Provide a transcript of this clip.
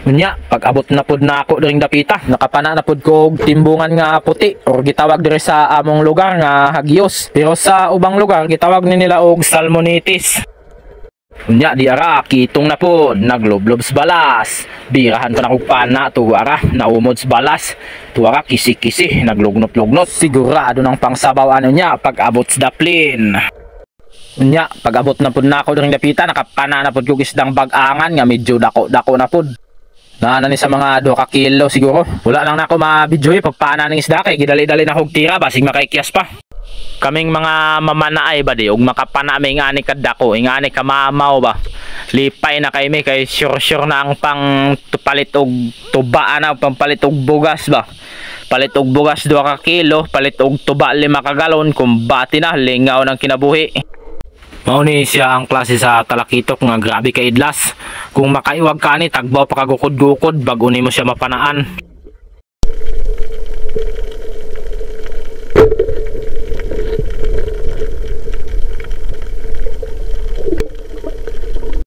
Unya, pag abot na pod na ako during dapita, nakapana na pod ko og timbungan nga puti or gitawag diri sa among lugar nga hagios. Pero sa ubang lugar gitawag ni nila og salmonitis. Unya, di ara kitong na pod nagloblob sa balas. Birahan pa na kog pana tuwara naumod sa balas. Tuwara kisi-kisi naglugnot-lugnot. Sigurado ng pangsabaw ano nya pag abot sa daplin. Unya, pag abot na pod na ako during dapita, nakapana na pod ko isdang bag-angan nga medyo dako-dako na pod. Ni sa mga 2 kilo siguro. Wala lang na ako ma-videoy pagpana ng isda kay gidali-dali na kog tira basig makaikyas pa. Kaming mga mamanaay ba di og makapana may ngani kadako, ingani ka mamaw ba. Lipay na kay sure na ang pang palit og tuba na pampalit og bugas ba. Palit og bugas 2 ka kilo, palit og tuba 5 ka galon kung bati na lingaw ng kinabuhi. Mao ni siya ang klase sa talakitok nga grabe ka idlas. Kung makaiwag ka ni tagbaw pa kagukod-gukod bago nimo siya mapanaan.